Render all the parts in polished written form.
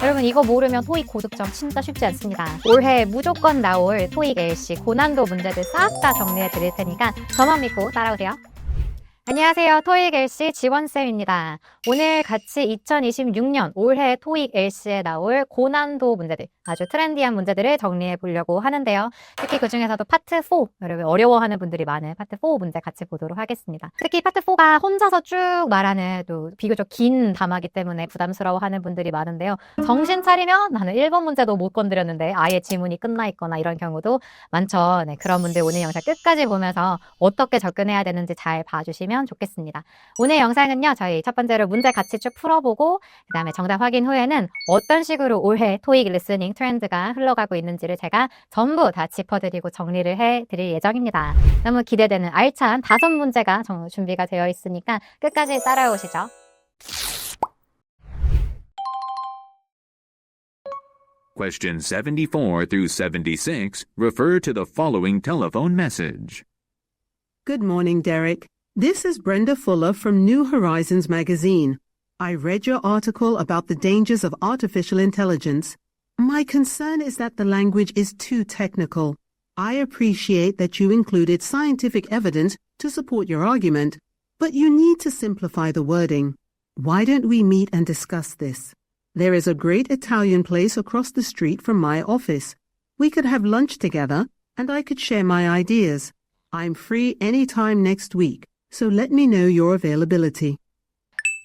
여러분 이거 모르면 토익 고득점 진짜 쉽지 않습니다. 올해 무조건 나올 토익 LC 고난도 문제들 싹 다 정리해 드릴 테니까 저만 믿고 따라오세요. 안녕하세요. 토익 LC 지원쌤입니다. 오늘 같이 2026년 올해 토익 LC에 나올 고난도 문제들, 아주 트렌디한 문제들을 정리해 보려고 하는데요. 특히 그 중에서도 파트 4, 여러분 어려워하는 분들이 많은 파트 4 문제 같이 보도록 하겠습니다. 특히 파트 4가 혼자서 쭉 말하는 또 비교적 긴 담화기 때문에 부담스러워하는 분들이 많은데요. 정신 차리면 나는 1번 문제도 못 건드렸는데 아예 지문이 끝나 있거나 이런 경우도 많죠. 네, 그런 분들 오늘 영상 끝까지 보면서 어떻게 접근해야 되는지 잘 봐주시면 좋겠습니다. 오늘 영상은요, 저희 첫 번째로 문제 같이 쭉 풀어보고 그 다음에 정답 확인 후에는 어떤 식으로 올해 토익 리스닝 트렌드가 흘러가고 있는지를 제가 전부 다 짚어드리고 정리를 해드릴 예정입니다. 너무 기대되는 알찬 5문제가 준비가 되어 있으니까 끝까지 따라오시죠. Questions 74 through 76 refer to the following telephone message. Good morning, Derek. This is Brenda Fuller from New Horizons magazine. I read your article about the dangers of artificial intelligence. My concern is that the language is too technical. I appreciate that you included scientific evidence to support your argument, but you need to simplify the wording. Why don't we meet and discuss this? There is a great Italian place across the street from my office. We could have lunch together, and I could share my ideas. I'm free anytime next week, so let me know your availability.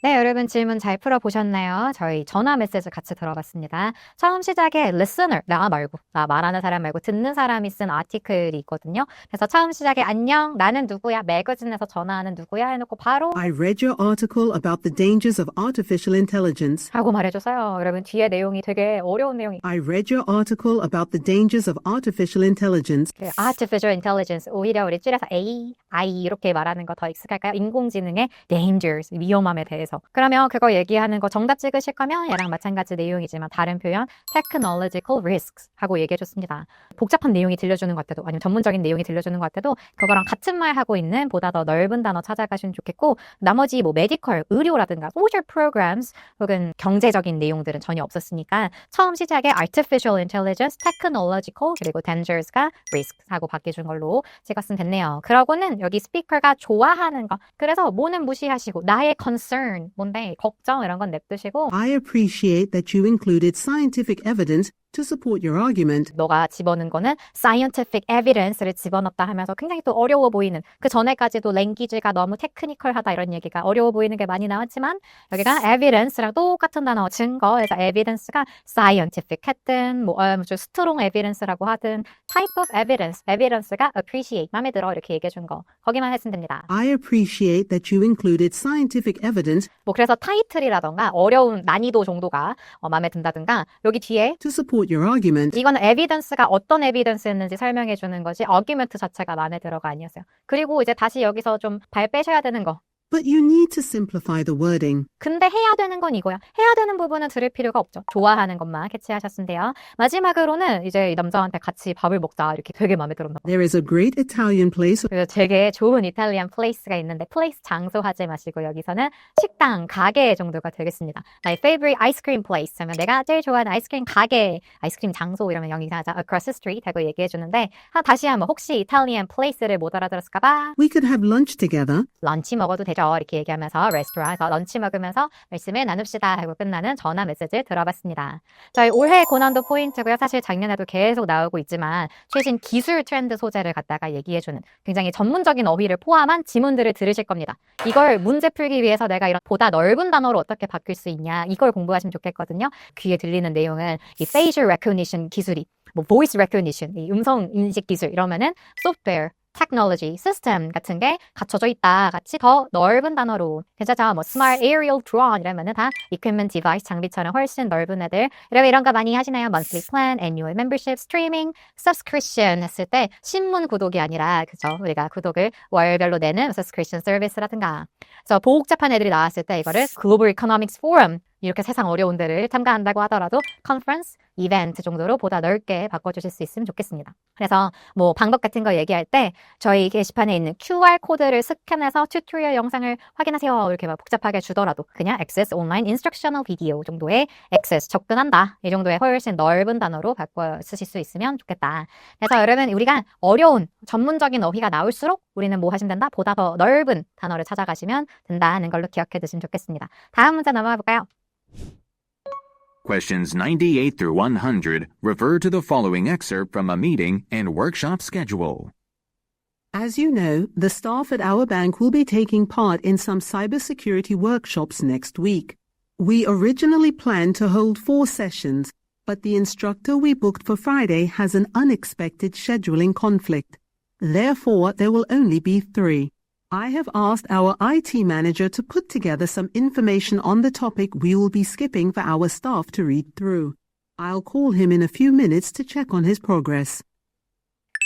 네, 여러분 질문 잘 풀어보셨나요? 저희 전화 메시지 같이 들어봤습니다. 처음 시작에 listener, 나 말고, 나 말하는 사람 말고 듣는 사람이 쓴 아티클이 있거든요. 그래서 처음 시작에 안녕, 나는 누구야, 매거진에서 전화하는 누구야 해놓고 바로 I read your article about the dangers of artificial intelligence. 하고 말해줘서요. 여러분 뒤에 내용이 되게 어려운 내용이 I read your article about the dangers of artificial intelligence. artificial intelligence, 오히려 우리 줄여서 AI 이렇게 말하는 거 더 익숙할까요? 인공지능의 dangers, 위험함에 대해서. 그러면 그거 얘기하는 거 정답 찍으실 거면 얘랑 마찬가지 내용이지만 다른 표현 technological risks 하고 얘기해줬습니다. 복잡한 내용이 들려주는 것 같아도 아니면 전문적인 내용이 들려주는 것 같아도 그거랑 같은 말 하고 있는 보다 더 넓은 단어 찾아가시면 좋겠고 나머지 뭐 메디컬, 의료라든가 social programs 혹은 경제적인 내용들은 전혀 없었으니까 처음 시작에 artificial intelligence, technological 그리고 dangers가 risks 하고 바뀌어준 걸로 찍었으면 됐네요. 그러고는 여기 스피커가 좋아하는 거 그래서 뭐는 무시하시고 나의 concern 뭔데 걱정 이런 건 냅두시고 I appreciate that you included scientific evidence to support your argument. 너가 집어넣은 거는 scientific evidence를 집어넣었다 하면서 굉장히 또 어려워 보이는 그 전에까지도 랭귀지가 너무 테크니컬하다 이런 얘기가 어려워 보이는 게 많이 나왔지만 여기가 evidence랑 똑같은 단어 증거에서 evidence가 scientific 했든 뭐 strong evidence라고 하든 type of evidence, evidence가 appreciate 마음에 들어 이렇게 얘기해 준 거 거기만 했으면 됩니다. I appreciate that you included scientific evidence 뭐 그래서 타이틀이라던가 어려운 난이도 정도가 마음에 든다든가 여기 뒤에 to support your argument. 이거는 에비던스가 어떤 에비던스였는지 설명해 주는 거지 어규먼트 자체가 마음에 들어가 아니었어요. 그리고 이제 다시 여기서 좀 발 빼셔야 되는 거. But you need to simplify the wording. 근데 해야 되는 건 이거야. 해야 되는 부분은 들을 필요가 없죠. 좋아하는 것만 캐치하셨으면 돼요. 마지막으로는 이제 이 남자한테 같이 밥을 먹자 이렇게 되게 마음에 들었나 봐. There is a great Italian place. 그래서 되게 좋은 이탈리안 플레이스가 있는데 플레이스 장소 하지 마시고 여기서는 식당, 가게 정도가 되겠습니다. My favorite ice cream place 하면 내가 제일 좋아하는 아이스크림 가게, 아이스크림 장소 이러면 여기서 하자 across the street 하고 얘기해 주는데 다시 한번 혹시 이탈리안 플레이스를 못 알아들었을까 봐 We could have lunch together. 런치 먹어도 되죠. 이렇게 얘기하면서 레스토랑에서 런치 먹으면서 말씀을 나눕시다 하고 끝나는 전화 메시지 들어봤습니다. 저희 올해 고난도 포인트고요. 사실 작년에도 계속 나오고 있지만 최신 기술 트렌드 소재를 갖다가 얘기해주는 굉장히 전문적인 어휘를 포함한 지문들을 들으실 겁니다. 이걸 문제 풀기 위해서 내가 이런 보다 넓은 단어로 어떻게 바뀔 수 있냐 이걸 공부하시면 좋겠거든요. 귀에 들리는 내용은 이 facial recognition 기술이 뭐 voice recognition, 이 음성 인식 기술 이러면은 software technology, system 같은 게 갖춰져 있다. 같이 더 넓은 단어로 괜찮죠? 뭐 smart aerial drone 이러면은 다 equipment device 장비처럼 훨씬 넓은 애들. 여러분 이런 거 많이 하시나요? monthly plan, annual membership, streaming, subscription 했을 때 신문 구독이 아니라 그죠? 우리가 구독을 월별로 내는 subscription service라든가. 그래서 복잡한 애들이 나왔을 때 이거를 global economics forum 이렇게 세상 어려운 데를 참가한다고 하더라도 컨퍼런스, 이벤트 정도로 보다 넓게 바꿔주실 수 있으면 좋겠습니다. 그래서 뭐 방법 같은 거 얘기할 때 저희 게시판에 있는 QR코드를 스캔해서 튜토리얼 영상을 확인하세요. 이렇게 막 복잡하게 주더라도 그냥 Access Online Instructional Video 정도의 Access, 접근한다. 이 정도의 훨씬 넓은 단어로 바꿔 쓰실 수 있으면 좋겠다. 그래서 여러분 우리가 어려운 전문적인 어휘가 나올수록 우리는 뭐 하시면 된다? 보다 더 넓은 단어를 찾아가시면 된다는 걸로 기억해 두시면 좋겠습니다. 다음 문제 넘어가 볼까요? Questions 98 through 100 refer to the following excerpt from a meeting and workshop schedule. As you know, the staff at our bank will be taking part in some cybersecurity workshops next week. We originally planned to hold 4 sessions, but the instructor we booked for Friday has an unexpected scheduling conflict. Therefore, there will only be 3. I have asked our IT manager to put together some information on the topic we will be skipping for our staff to read through. I'll call him in a few minutes to check on his progress.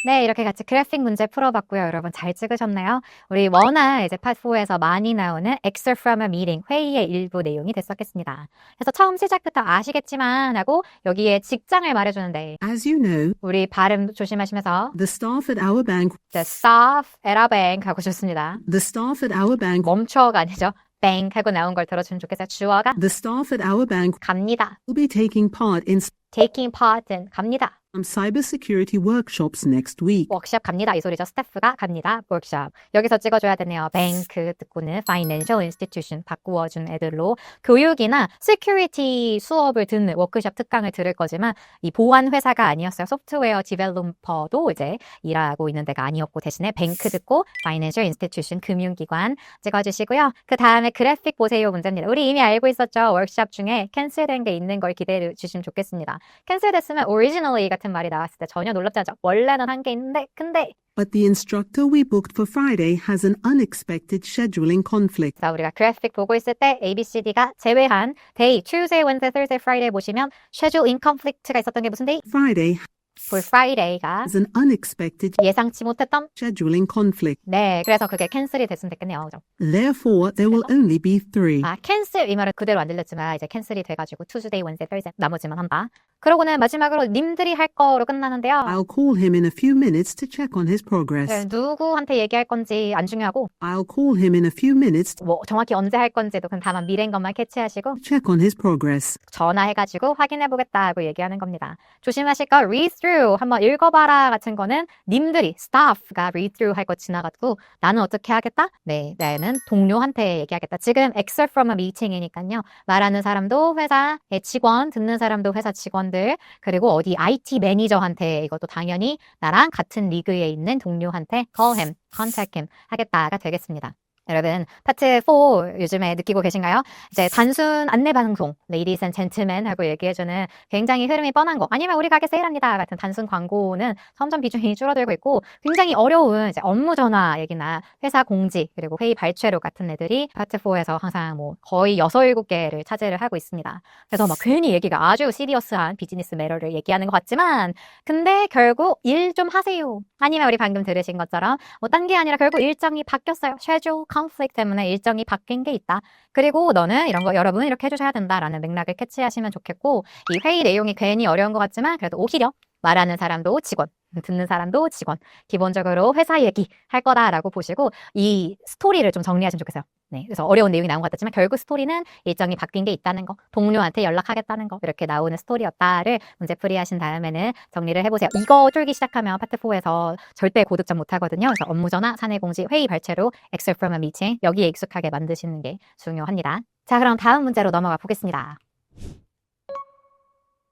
네, 이렇게 같이 그래픽 문제 풀어봤고요. 여러분 잘 찍으셨나요? 우리 워낙 이제 파트 4에서 많이 나오는 excerpt from a meeting, 회의의 일부 내용이 됐었겠습니다. 그래서 처음 시작부터 아시겠지만 하고 여기에 직장을 말해주는데 As you know, 우리 발음 조심하시면서 the staff at our bank the staff at our bank 하고 좋습니다. The staff at our bank 멈춰가 아니죠. bank 하고 나온 걸 들어주면 좋겠어요. 주어가 The staff at our bank 갑니다. will be taking part in taking part은 갑니다. some cybersecurity workshops next week. 워크숍 갑니다. 이 소리죠. 스태프가 갑니다. 워크숍. 여기서 찍어줘야 되네요. 뱅크 듣고는 financial institution 바꾸어준 애들로 교육이나 security 수업을 듣는 워크숍 특강을 들을 거지만 이 보안 회사가 아니었어요. 소프트웨어 디벨로퍼도 이제 일하고 있는 데가 아니었고 대신에 뱅크 듣고 financial institution 금융기관 찍어주시고요. 그 다음에 그래픽 보세요 문제입니다. 우리 이미 알고 있었죠. 워크숍 중에 캔슬된 게 있는 걸 기대해 주시면 좋겠습니다. 캔슬됐으면 originally 같은 말이 나왔을 때 전혀 놀랍지 않죠. 원래는 한 게 있는데 근데 But the instructor we booked for Friday has an unexpected scheduling conflict. 자, 우리가 그래픽 보고 있을 때 ABCD가 제외한 day, Tuesday, Wednesday, Thursday, Friday 보시면 schedule in conflict가 있었던 게 무슨 day? Friday for Friday가 has an unexpected 예상치 못했던 scheduling conflict. 네, 그래서 그게 캔슬이 됐으면 됐겠네요. 그죠? Therefore, there will only be 3. 아, 캔슬 이 말은 그대로 안 들렸지만 이제 캔슬이 돼가지고 Tuesday, Wednesday, Thursday 나머지만 한다. 그러고는 마지막으로 님들이 할 거로 끝나는데요. I'll call him in a few minutes to check on his progress. 네, 누구한테 얘기할 건지 안 중요하고 I'll call him in a few minutes to 뭐 정확히 언제 할 건지도 그냥 다만 미래인 것만 캐치하시고 check on his progress. 전화해가지고 확인해보겠다 하고 얘기하는 겁니다. 조심하실 거 read through 한번 읽어봐라 같은 거는 님들이 staff가 read through 할 거 지나가지고 나는 어떻게 하겠다? 네, 나는 동료한테 얘기하겠다. 지금 excerpt from a meeting이니까요. 말하는 사람도 회사의 직원, 듣는 사람도 회사 직원들, 그리고 어디 IT 매니저한테 이것도 당연히 나랑 같은 리그에 있는 동료한테 call him, contact him 하겠다가 되겠습니다. 여러분, 파트 4 요즘에 느끼고 계신가요? 이제 단순 안내 방송, ladies and gentlemen 하고 얘기해주는 굉장히 흐름이 뻔한 거, 아니면 우리 가게 세일합니다 같은 단순 광고는 점점 비중이 줄어들고 있고, 굉장히 어려운 이제 업무 전화 얘기나 회사 공지, 그리고 회의 발췌록 같은 애들이 파트 4에서 항상 뭐 거의 6, 7개를 차지를 하고 있습니다. 그래서 막 괜히 얘기가 아주 시리어스한 비즈니스 매너를 얘기하는 것 같지만, 근데 결국 일 좀 하세요. 아니면 우리 방금 들으신 것처럼 뭐 딴 게 아니라 결국 일정이 바뀌었어요. schedule conflict 때문에 일정이 바뀐 게 있다. 그리고 너는 이런 거 여러분 이렇게 해주셔야 된다라는 맥락을 캐치하시면 좋겠고, 이 회의 내용이 괜히 어려운 것 같지만 그래도 오히려 말하는 사람도 직원, 듣는 사람도 직원, 기본적으로 회사 얘기 할 거다라고 보시고 이 스토리를 좀 정리하시면 좋겠어요. 네, 그래서 어려운 내용이 나온 것 같지만 결국 스토리는 일정이 바뀐 게 있다는 거, 동료한테 연락하겠다는 거, 이렇게 나오는 스토리였다를 문제풀이 하신 다음에는 정리를 해보세요. 이거 쫄기 시작하면 파트 4에서 절대 고득점 못하거든요. 그래서 업무전화, 사내공지, 회의 발췌로 excerpt from a meeting 여기에 익숙하게 만드시는 게 중요합니다. 자, 그럼 다음 문제로 넘어가 보겠습니다.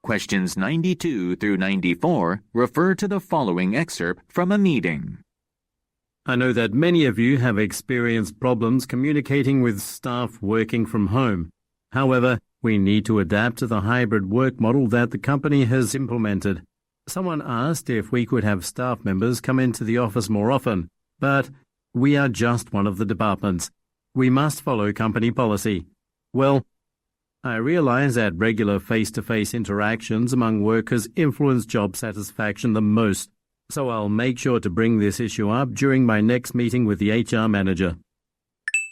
Questions 92 through 94 refer to the following excerpt from a meeting. I know that many of you have experienced problems communicating with staff working from home. However, we need to adapt to the hybrid work model that the company has implemented. Someone asked if we could have staff members come into the office more often, but we are just one of the departments. We must follow company policy. Well, I realize that regular face-to-face interactions among workers influence job satisfaction the most, so I'll make sure to bring this issue up during my next meeting with the HR manager.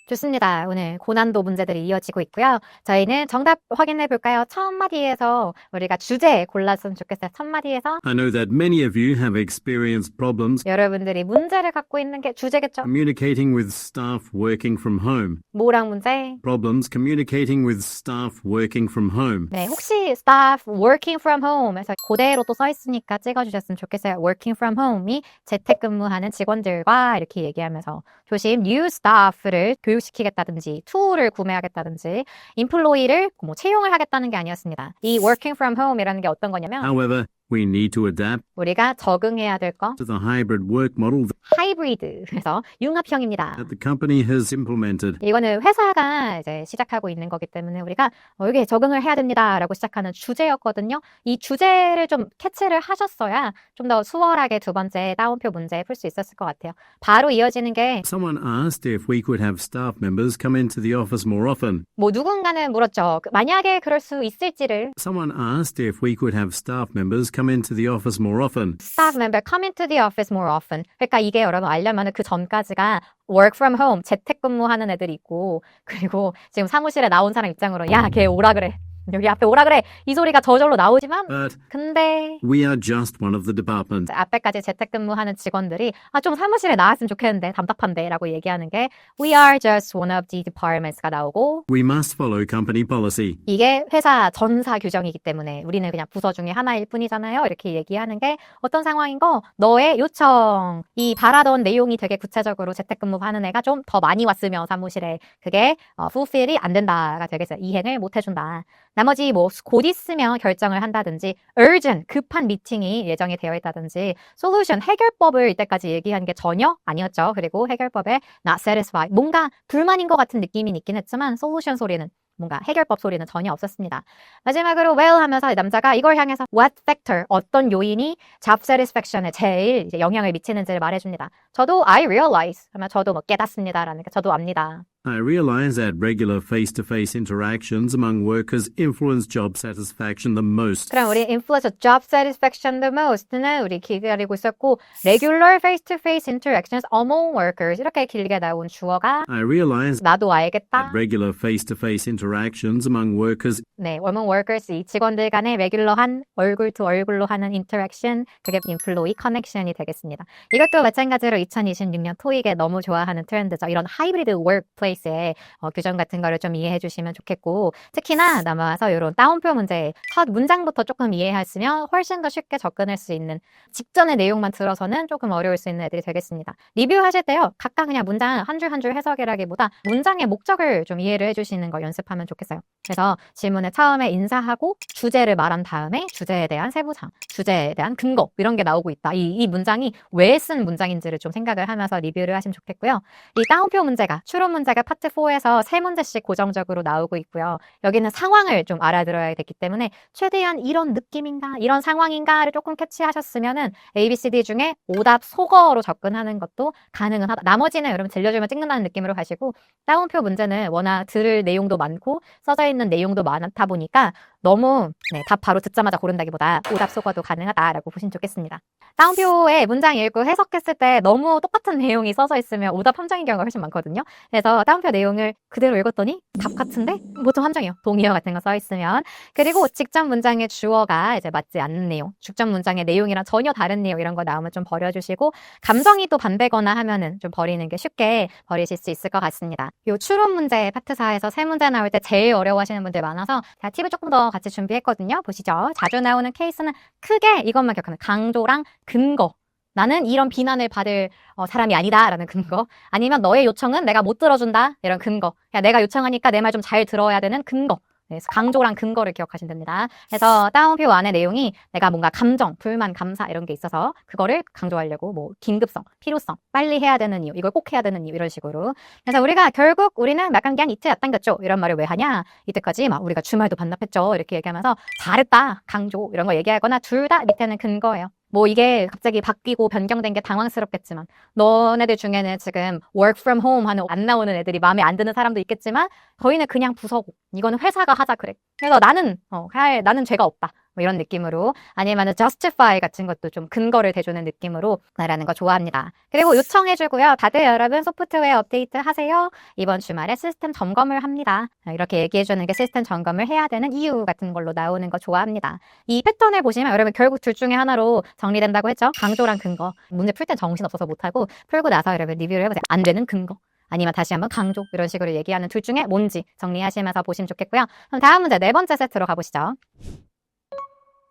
좋습니다. 오늘 고난도 문제들이 이어지고 있고요. 저희는 정답 확인해 볼까요? 첫 마디에서 우리가 주제 골랐으면 좋겠어요. 첫 마디에서 I know that many of you have experienced problems 여러분들이 문제를 갖고 있는 게 주제겠죠? communicating with staff working from home. 뭐랑 문제? Problems communicating with staff working from home. 네, 혹시 staff working from home 에서 그대로 또 써 있으니까 찍어주셨으면 좋겠어요. working from home이 재택근무하는 직원들과 이렇게 얘기하면서 조심 new staff를 교육시키겠다든지 툴을 구매하겠다든지 employee를 뭐 채용을 하겠다는 게 아니었습니다. 이 working from home이라는 게 어떤 거냐면 However, we need to adapt 우리가 적응해야 될 거 to the hybrid work model 하이브리드 그래서 융합형입니다. that the company has implemented. 이거는 회사가 이제 시작하고 있는 거기 때문에 우리가 여기에 적응을 해야 됩니다라고 시작하는 주제였거든요. 이 주제를 좀 캐치를 하셨어야 좀 더 수월하게 두 번째 따옴표 문제 풀 수 있었을 것 같아요. 바로 이어지는 게 Someone asked if we could have staff members come into the office more often. 뭐 누군가는 물었죠. 만약에 그럴 수 있을지를 Someone asked if we could have staff members come into the office more often. staff member come into the office more often. 그러니까 이게 여러분 알려면 그 전까지가 work from home 재택근무하는 애들이 있고 그리고 지금 사무실에 나온 사람 입장으로 야, 걔 오라 그래. 여기 앞에 오라 그래. 이 소리가 저절로 나오지만 But 근데 we are just one of the departments. 앞에까지 재택근무하는 직원들이 좀 사무실에 나왔으면 좋겠는데 답답한데 라고 얘기하는 게 we are just one of the departments가 나오고 We must follow company policy. 이게 회사 전사 규정이기 때문에 우리는 그냥 부서 중에 하나일 뿐이잖아요. 이렇게 얘기하는 게 어떤 상황인 거 너의 요청 이 바라던 내용이 되게 구체적으로 재택근무하는 애가 좀 더 많이 왔으면 사무실에 그게 fulfill이 안 된다가 되겠어요. 이행을 못 해준다. 나머지 뭐 곧 있으면 결정을 한다든지 urgent 급한 미팅이 예정이 되어 있다든지 solution 해결법을 이때까지 얘기한 게 전혀 아니었죠. 그리고 해결법에 not satisfied 뭔가 불만인 것 같은 느낌이 있긴 했지만 solution 소리는 뭔가 해결법 소리는 전혀 없었습니다. 마지막으로 well 하면서 남자가 이걸 향해서 what factor 어떤 요인이 job satisfaction에 제일 이제 영향을 미치는지를 말해줍니다. 저도 I realize 하면 저도 뭐 깨닫습니다라는 게 저도 압니다. I realize that regular face-to-face interactions among workers influence job satisfaction the most. 그럼 우리 influence job satisfaction the most는 우리 기다리고 있었고 regular face-to-face interactions among workers 이렇게 길게 나온 주어가 I realize 나도 알겠다. that regular face-to-face interactions among workers 네, among workers 이 직원들 간의 레귤러한 얼굴 투 얼굴로 하는 interaction 그게 employee connection이 되겠습니다. 이것도 마찬가지로 2026년 토익에 너무 좋아하는 트렌드죠. 이런 하이브리드 workplace의 규정 같은 거를 좀 이해해 주시면 좋겠고 특히나 남아서 이런 따옴표 문제 첫 문장부터 조금 이해했으면 훨씬 더 쉽게 접근할 수 있는 직전의 내용만 들어서는 조금 어려울 수 있는 애들이 되겠습니다. 리뷰하실 때요. 각각 그냥 문장 한 줄 한 줄 해석이라기보다 문장의 목적을 좀 이해를 해주시는 거 연습하면 좋겠어요. 그래서 질문을 처음에 인사하고 주제를 말한 다음에 주제에 대한 세부사항, 주제에 대한 근거 이런 게 나오고 있다. 이 문장이 왜 쓴 문장인지를 좀 생각을 하면서 리뷰를 하시면 좋겠고요. 이 따옴표 문제가 추론 문제가 파트 4에서 3문제씩 고정적으로 나오고 있고요. 여기는 상황을 좀 알아들어야 되기 때문에 최대한 이런 느낌인가 이런 상황인가를 조금 캐치하셨으면은 ABCD 중에 오답 속어로 접근하는 것도 가능은 하다. 나머지는 여러분 들려주면 찍는다는 느낌으로 가시고 따옴표 문제는 워낙 들을 내용도 많고 써져 있는 내용도 많다 보니까 너무 답 바로 듣자마자 고른다기보다 오답 속어도 가능하다라고 보시면 좋겠습니다. 따옴표에 문장 읽고 해석했을 때 너무 똑같은 내용이 써져 있으면 오답 함정인 경우가 훨씬 많거든요. 그래서 따옴표 내용을 그대로 읽었더니 답 같은데? 보통 함정이요. 동의어 같은 거 써 있으면. 그리고 직접 문장의 주어가 이제 맞지 않는 내용, 직접 문장의 내용이랑 전혀 다른 내용 이런 거 나오면 좀 버려주시고 감정이 또 반대거나 하면은 좀 버리는 게 쉽게 버리실 수 있을 것 같습니다. 요 추론 문제 파트 4에서 3문제 나올 때 제일 어려워하시는 분들 많아서 제가 팁을 조금 더 같이 준비했거든요. 보시죠. 자주 나오는 케이스는 크게 이것만 기억하면 강조랑 근거. 나는 이런 비난을 받을 사람이 아니다 라는 근거 아니면 너의 요청은 내가 못 들어준다 이런 근거 야, 내가 요청하니까 내 말 좀 잘 들어야 되는 근거 그래서 강조랑 근거를 기억하시면 됩니다. 그래서 따옴표 안에 내용이 내가 뭔가 감정, 불만, 감사 이런 게 있어서 그거를 강조하려고 뭐 긴급성, 필요성, 빨리 해야 되는 이유, 이걸 꼭 해야 되는 이유 이런 식으로 그래서 우리가 결국 우리는 막간기한 이틀 앞당겼죠 이런 말을 왜 하냐 이때까지 막 우리가 주말도 반납했죠 이렇게 얘기하면서 잘했다, 강조 이런 거 얘기하거나 둘 다 밑에는 근거예요. 뭐 이게 갑자기 바뀌고 변경된 게 당황스럽겠지만 너네들 중에는 지금 work from home 하는 안 나오는 애들이 마음에 안 드는 사람도 있겠지만 저희는 그냥 부서고 이거는 회사가 하자 그래. 그래서 나는 죄가 없다. 뭐 이런 느낌으로 아니면 justify 같은 것도 좀 근거를 대주는 느낌으로 말하는 거 좋아합니다. 그리고 요청해주고요. 다들 여러분 소프트웨어 업데이트 하세요. 이번 주말에 시스템 점검을 합니다. 이렇게 얘기해주는 게 시스템 점검을 해야 되는 이유 같은 걸로 나오는 거 좋아합니다. 이 패턴을 보시면 여러분 결국 둘 중에 하나로 정리된다고 했죠. 강조랑 근거. 문제 풀 땐 정신없어서 못하고 풀고 나서 여러분 리뷰를 해보세요. 안 되는 근거. 아니면 다시 한번 강조 이런 식으로 얘기하는 둘 중에 뭔지 정리하시면서 보시면 좋겠고요. 그럼 다음 문제 네 번째 세트로 가보시죠.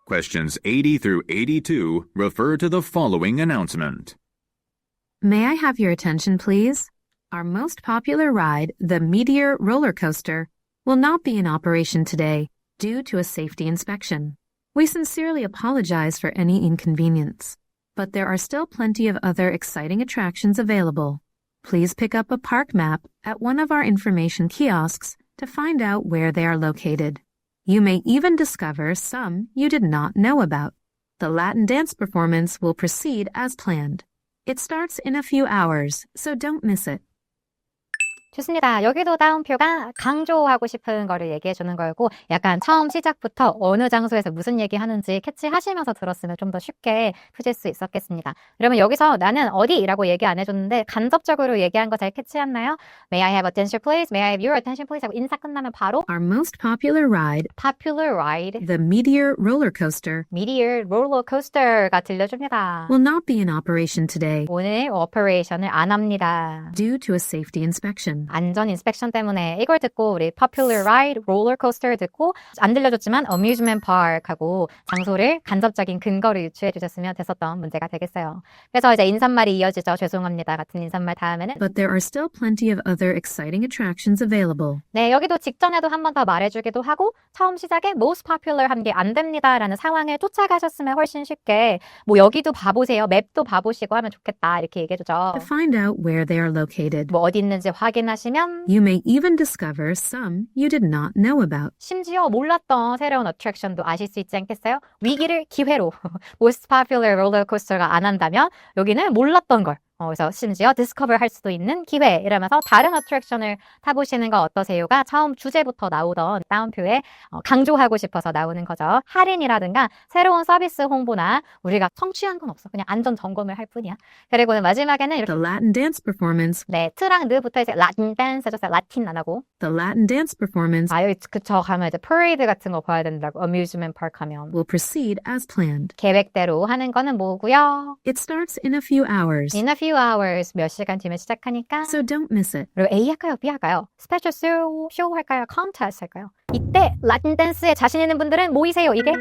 Questions 80 through 82 refer to the following announcement. May I have your attention, please? Our most popular ride, the Meteor roller coaster, will not be in operation today due to a safety inspection. We sincerely apologize for any inconvenience, but there are still plenty of other exciting attractions available. Please pick up a park map at one of our information kiosks to find out where they are located. You may even discover some you did not know about. The Latin dance performance will proceed as planned. It starts in a few hours, so don't miss it. 좋습니다. 여기도 다운표가 강조하고 싶은 거를 얘기해 주는 거고 약간 처음 시작부터 어느 장소에서 무슨 얘기 하는지 캐치하시면서 들었으면 좀 더 쉽게 푸실 수 있었겠습니다. 그러면 여기서 나는 어디라고 얘기 안 해줬는데 간접적으로 얘기한 거 잘 캐치했나요? May I have attention please? May I have your attention please? 하고 인사 끝나면 바로 Our most popular ride, popular ride, the Meteor roller coaster, Meteor roller coaster가 들려줍니다. will not be in operation today 오늘 오퍼레이션을 안 합니다. due to a safety inspection. 안전 인스펙션 때문에 이걸 듣고 우리 popular ride, roller coaster 듣고 안 들려줬지만 amusement park하고 장소를 간접적인 근거를 유추해 주셨으면 됐었던 문제가 되겠어요. 그래서 이제 인사말이 이어지죠. 죄송합니다. 같은 인사말 다음에는 But there are still plenty of other exciting attractions available. 네, 여기도 직전에도 한 번 더 말해주기도 하고 처음 시작에 most popular 한 게 안 됩니다라는 상황을 쫓아가셨으면 훨씬 쉽게 뭐 여기도 봐보세요. 맵도 봐보시고 하면 좋겠다 이렇게 얘기해주죠. To find out where they are located. 뭐 어디 있는지 확인하시면 You may even discover some you did not know about. 심지어 몰랐던 새로운 어트랙션도 아실 수 있지 않겠어요? 위기를 기회로 most popular roller coaster가 안 한다면 여기는 몰랐던 걸 그래서 심지어 디스커버 할 수도 있는 기회 이러면서 다른 어트랙션을 타보시는 거 어떠세요가 처음 주제부터 나오던 다운표에 강조하고 싶어서 나오는 거죠. 할인이라든가 새로운 서비스 홍보나 우리가 성취한 건 없어. 그냥 안전 점검을 할 뿐이야. 그리고는 마지막에는 이렇게 The Latin dance performance. 네, 트랑 느부터 이제 라틴 댄스 해줬어요. 라틴 안 하고. The Latin dance performance 여기 그쵸 가면 이제 퍼레이드 같은 거 봐야 된다고. amusement park 하면. will proceed as planned. 계획대로 하는 거는 뭐고요? It starts in a few hours, In a few hours 몇 시간 뒤면 시작하니까 so don't miss it. 그리고 A 할까요? B 할까요? 스페셜 쇼 할까요? 컨테스트 할까요? 이때 라틴 댄스에 자신 있는 분들은 모이세요. 이게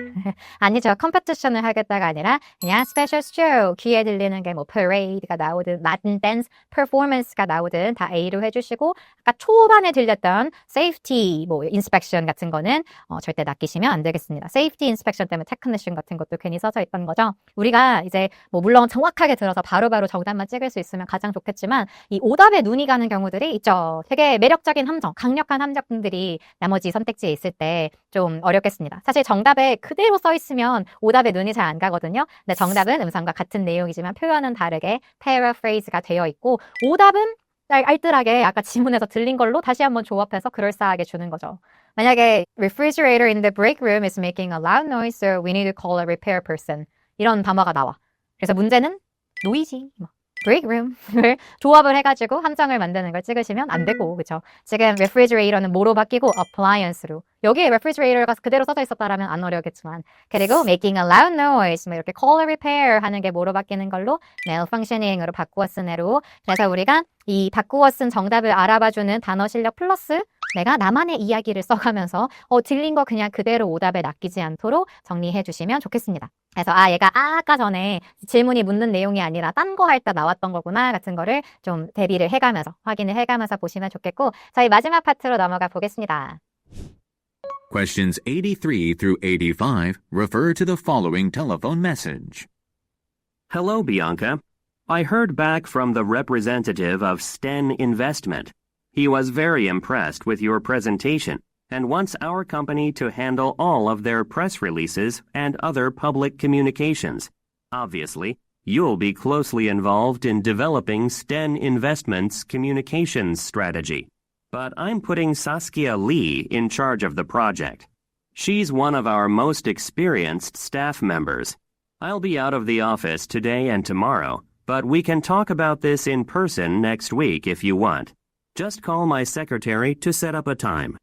아니죠. 컴페티션을 하겠다가 아니라 그냥 스페셜 쇼 귀에 들리는 게 뭐 퍼레이드가 나오든 라틴 댄스 퍼포먼스가 나오든 다 A로 해주시고 아까 초반에 들렸던 세이프티 뭐 인스펙션 같은 거는 절대 낚이시면 안 되겠습니다. 세이프티 인스펙션 때문에 테크니션 같은 것도 괜히 써져 있던 거죠. 우리가 이제 뭐 물론 정확하게 들어서 바로바로 정답만 찍을 수 있으면 가장 좋겠지만 이 오답에 눈이 가는 경우들이 있죠. 되게 매력적인 함정, 강력한 함정들이 나머지 선택지에 있을 때 좀 어렵겠습니다. 사실 정답에 그대로 써 있으면 오답에 눈이 잘 안 가거든요. 근데 정답은 음성과 같은 내용이지만 표현은 다르게 paraphrase가 되어 있고 오답은 알뜰하게 아까 지문에서 들린 걸로 다시 한번 조합해서 그럴싸하게 주는 거죠. 만약에 refrigerator in the break room is making a loud noise, so we need to call a repair person. 이런 단어가 나와. 그래서 문제는 노이지, break room을 조합을 해가지고 함정을 만드는 걸 찍으시면 안 되고, 그쵸? 지금 refrigerator는 뭐로 바뀌고 appliance로. 여기에 refrigerator가 그대로 써져 있었다라면 안 어려웠겠지만. 그리고 making a loud noise, 뭐 이렇게 call a repair 하는 게 뭐로 바뀌는 걸로 malfunctioning으로 바꾸어 쓴 애로. 그래서 우리가 이 바꾸어 쓴 정답을 알아봐주는 단어 실력 플러스 내가 나만의 이야기를 써가면서 들린 거 그냥 그대로 오답에 낚이지 않도록 정리해 주시면 좋겠습니다. 그래서 얘가 아까 전에 질문이 묻는 내용이 아니라 딴 거 할 때 나왔던 거구나 같은 거를 좀 대비를 해가면서 확인을 해가면서 보시면 좋겠고 저희 마지막 파트로 넘어가 보겠습니다. Questions 83 through 85 refer to the following telephone message. Hello, Bianca. I heard back from the representative of Sten Investment. He was very impressed with your presentation and wants our company to handle all of their press releases and other public communications. Obviously, you'll be closely involved in developing Sten Investment's communications strategy. but I'm putting Saskia Lee in charge of the project. She's one of our most experienced staff members. I'll be out of the office today and tomorrow, but we can talk about this in person next week if you want. Just call my secretary to set up a time.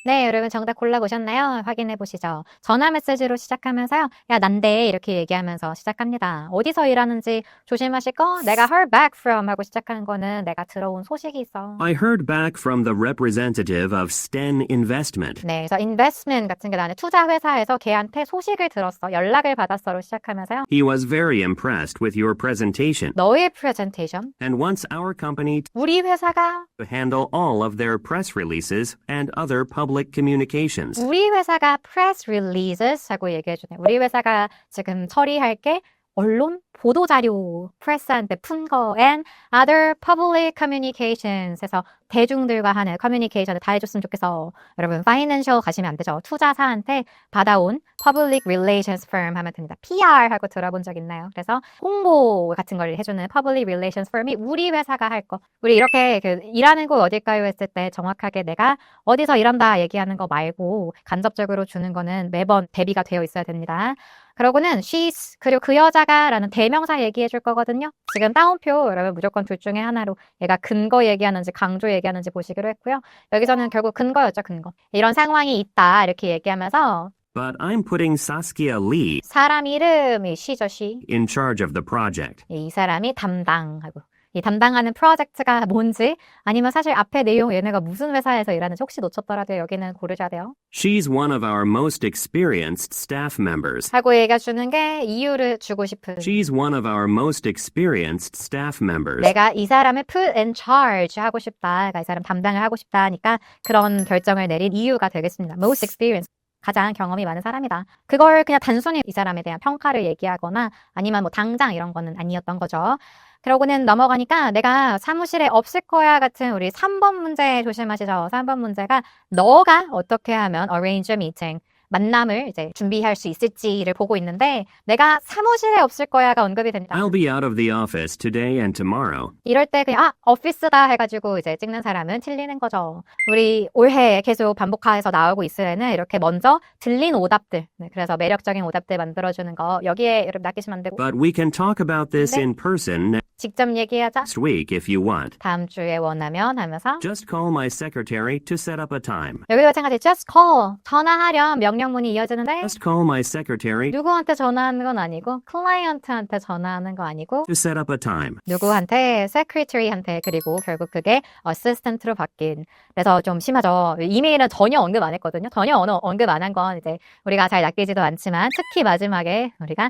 네, 여러분 정답 골라보셨나요? 확인해 보시죠. 전화 메시지로 시작하면서요. 야, 난데 이렇게 얘기하면서 시작합니다. 어디서 일하는지 조심하실 거. 내가 heard back from 하고 시작하는 거는 내가 들어온 소식이 있어. I heard back from the representative of Sten Investment. 네, 그래서 investment 같은 게 나는 투자 회사에서 걔한테 소식을 들었어. 연락을 받았어로 시작하면서요. He was very impressed with your presentation 너의 presentation. and wants our company 우리 회사가 to handle all of their press releases and other public communications. 우리 회사가 press releases 하고 얘기해주네. 우리 회사가 지금 처리할 게 언론 보도자료 프레스한테 푼 거 and other public communications에서 대중들과 하는 커뮤니케이션을 다 해줬으면 좋겠어. 여러분 financial 가시면 안 되죠. 투자사한테 받아온 public relations firm 하면 됩니다. PR 하고 들어본 적 있나요? 그래서 홍보 같은 걸 해주는 public relations firm이 우리 회사가 할 거. 우리 이렇게 일하는 곳 어딜까요 했을 때 정확하게 내가 어디서 일한다 얘기하는 거 말고 간접적으로 주는 거는 매번 대비가 되어 있어야 됩니다. 그러고는 she's 그리고 그 여자가 라는 대명사 얘기해 줄 거거든요. 지금 따옴표 여러분 무조건 둘 중에 하나로 얘가 근거 얘기하는지 강조 얘기하는지 보시기로 했고요. 여기서는 결국 근거였죠. 근거. 이런 상황이 있다 이렇게 얘기하면서 But I'm putting Saskia Lee 사람 이름이 she죠. she. in charge of the project. 이 사람이 담당하고 이 담당하는 프로젝트가 뭔지 아니면 사실 앞에 내용 얘네가 무슨 회사에서 일하는지 혹시 놓쳤더라도 여기는 고르셔야 돼요. She's one of our most experienced staff members. 하고 얘기해 주는 게 이유를 주고 싶은 She's one of our most experienced staff members. 내가 이 사람을 put in charge 하고 싶다. 그러니까 이 사람 담당을 하고 싶다 하니까 그런 결정을 내린 이유가 되겠습니다. Most experienced. 가장 경험이 많은 사람이다. 그걸 그냥 단순히 이 사람에 대한 평가를 얘기하거나 아니면 뭐 당장 이런 거는 아니었던 거죠. 그러고는 넘어가니까 내가 사무실에 없을 거야 같은 우리 3번 문제 조심하시죠. 3번 문제가 너가 어떻게 하면 arrange a meeting 만남을 이제 준비할 수 있을지를 보고 있는데 내가 사무실에 없을 거야가 언급이 됩니다. I'll be out of the office today and tomorrow. 이럴 때 그냥 오피스다 해가지고 이제 찍는 사람은 틀리는 거죠. 우리 올해 계속 반복해서 나오고 있을 애는 이렇게 먼저 들린 오답들 그래서 매력적인 오답들 만들어주는 거 여기에 여러분 낚이시면 안 되고 But we can talk about this 네. in person 직접 얘기하자. next week if you want. 다음 주에 원하면 하면서 Just call my secretary to set up a time. 여기도 마찬가지 just call 전화하렴 명령문이 이어지는데 Just call my secretary 누구한테 전화하는 건 아니고 클라이언트한테 전화하는 거 아니고 to set up a time. 누구한테 secretary한테 그리고 결국 그게 assistant로 바뀐 그래서 좀 심하죠. 이메일은 전혀 언급 안 했거든요. 전혀 언급 안 한 건 이제 우리가 잘 낚이지도 않지만 특히 마지막에 우리가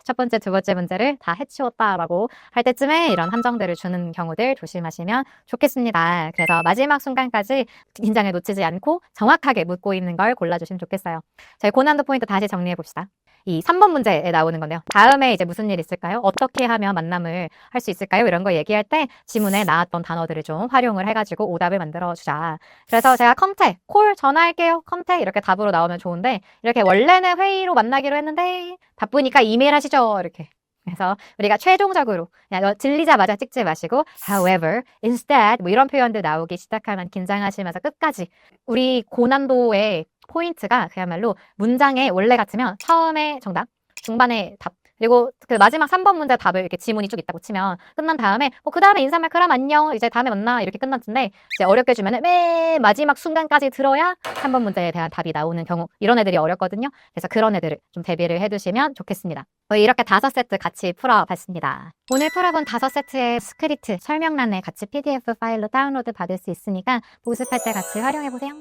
첫 번째 두 번째 문제를 다 해치웠다라고 할 때쯤에 이런 함정들을 주는 경우들 조심하시면 좋겠습니다. 그래서 마지막 순간까지 긴장을 놓치지 않고 정확하게 묻고 있는 걸 골라주시면 좋겠어요. 저희 고난도 포인트 다시 정리해 봅시다. 이 3번 문제에 나오는 건데요. 다음에 이제 무슨 일이 있을까요? 어떻게 하면 만남을 할 수 있을까요? 이런 거 얘기할 때 지문에 나왔던 단어들을 좀 활용을 해가지고 오답을 만들어주자. 그래서 제가 컨택, 콜 전화할게요. 컨택 이렇게 답으로 나오면 좋은데 이렇게 원래는 회의로 만나기로 했는데 바쁘니까 이메일 하시죠. 이렇게. 그래서 우리가 최종적으로 그냥 들리자마자 찍지 마시고 however, instead 뭐 이런 표현들 나오기 시작하면 긴장하시면서 끝까지 우리 고난도의 포인트가 그야말로 문장의 원래 같으면 처음에 정답, 중반에 답 그리고 그 마지막 3번 문제 답을 이렇게 지문이 쭉 있다고 치면 끝난 다음에 그 다음에 인사말 그럼 안녕 이제 다음에 만나 이렇게 끝났는데 이제 어렵게 주면은 맨 마지막 순간까지 들어야 3번 문제에 대한 답이 나오는 경우 이런 애들이 어렵거든요. 그래서 그런 애들을 좀 대비를 해두시면 좋겠습니다. 이렇게 5세트 같이 풀어봤습니다. 오늘 풀어본 5세트의 스크립트 설명란에 같이 PDF 파일로 다운로드 받을 수 있으니까 보습할 때 같이 활용해보세요.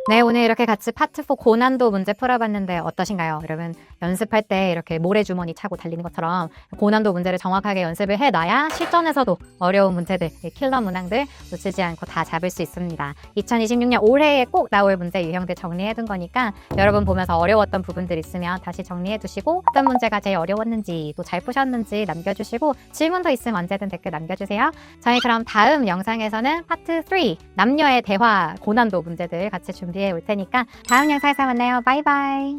네, 오늘 이렇게 같이 파트 4 고난도 문제 풀어봤는데 어떠신가요? 여러분 연습할 때 이렇게 모래주머니 차고 달리는 것처럼 고난도 문제를 정확하게 연습을 해놔야 실전에서도 어려운 문제들, 킬러 문항들 놓치지 않고 다 잡을 수 있습니다. 2026년 올해에 꼭 나올 문제 유형들 정리해둔 거니까 여러분 보면서 어려웠던 부분들 있으면 다시 정리해두시고 어떤 문제가 제일 어려웠는지 또 잘 푸셨는지 남겨주시고 질문도 있으면 언제든 댓글 남겨주세요. 저희 그럼 다음 영상에서는 파트 3 남녀의 대화 고난도 문제들 같이 준비해 올 테니까 다음 영상에서 만나요. 바이바이.